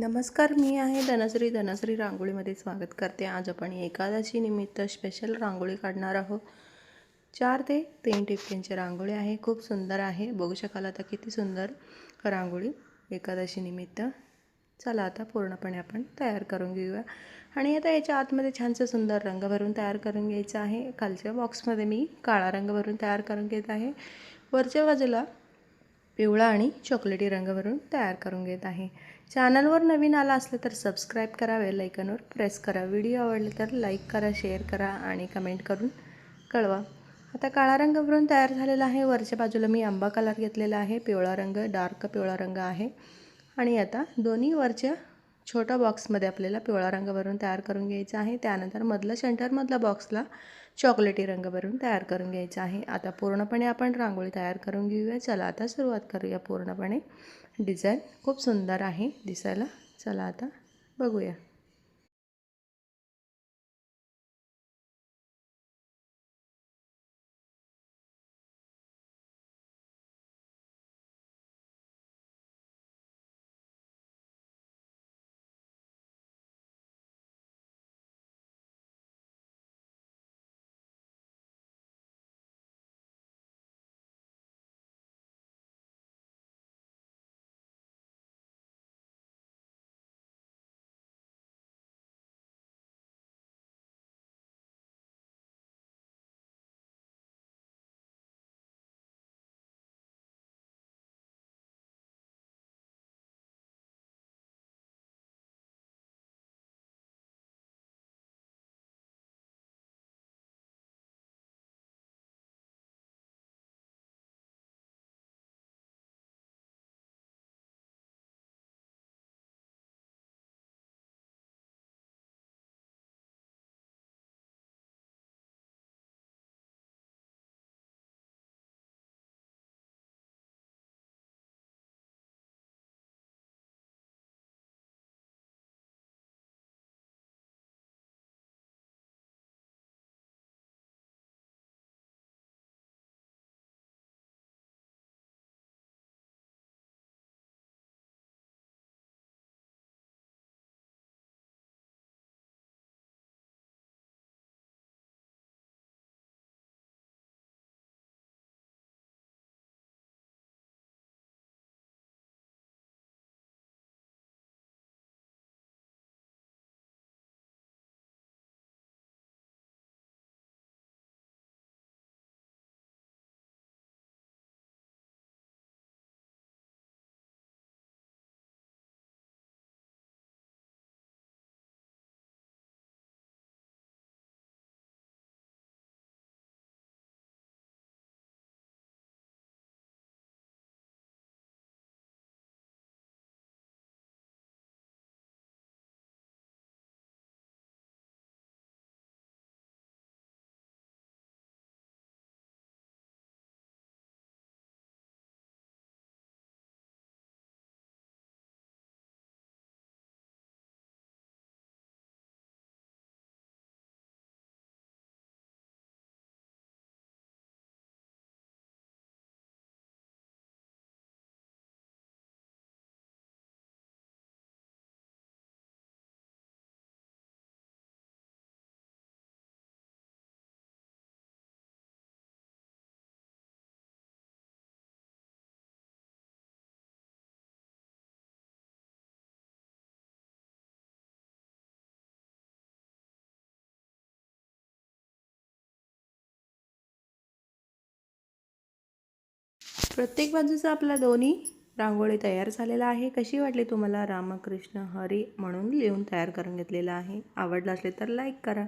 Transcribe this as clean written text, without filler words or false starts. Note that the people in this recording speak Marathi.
नमस्कार, मी आहे धनश्री रांगोळीमध्ये स्वागत करते. आज आपण एकादशी निमित्त स्पेशल रांगोळी काढणार आहोत. 4 ते 3 टिपक्यांची रांगोळी आहे. खूप सुंदर आहे. बघू शकाल आता किती सुंदर रांगोळी एकादशी निमित्त. चला आता पूर्णपणे आपण तयार करून घेऊया. आणि आता याच्या आतमध्ये छानसं सुंदर रंग भरून तयार करून घ्यायचं आहे. खालच्या बॉक्समध्ये मी काळा रंग भरून तयार करून घेत आहे. वरच्या बाजूला पिवळा आणि चॉकलेटी रंग भरून तयार करून घेत आहे. चॅनलवर नवीन आला असलं तर सबस्क्राईब करा, बेल आयकॉनवर प्रेस करा. व्हिडिओ आवडले तर लाईक करा, शेअर करा आणि कमेंट करून कळवा. आता काळा रंग भरून तयार झालेला आहे. वरच्या बाजूला मी आंबा कलर घेतलेला आहे. पिवळा रंग, डार्क पिवळा रंग आहे. आणि आता दोन्ही वरच्या छोट्या बॉक्समध्ये आपल्याला पिवळा रंग भरून तयार करून घ्यायचा आहे. त्यानंतर मधलं सेंटरमधल्या बॉक्सला चॉकलेटी रंग भरून तयार करून घ्यायचा आहे. आता पूर्णपणे आपण रांगोळी तयार करून घेऊया. चला आता सुरुवात करूया. पूर्णपणे डिझाईन खूप सुंदर आहे दिसायला. चला आता बघूया. प्रत्येक बाजूचा आपला दोन्ही रांगोळी तयार झालेला आहे. कशी वाटली तुम्हाला? रामकृष्ण हरी म्हणून लिहून तयार करून घेतलेला आहे. आवडलं असेल तर लाईक करा.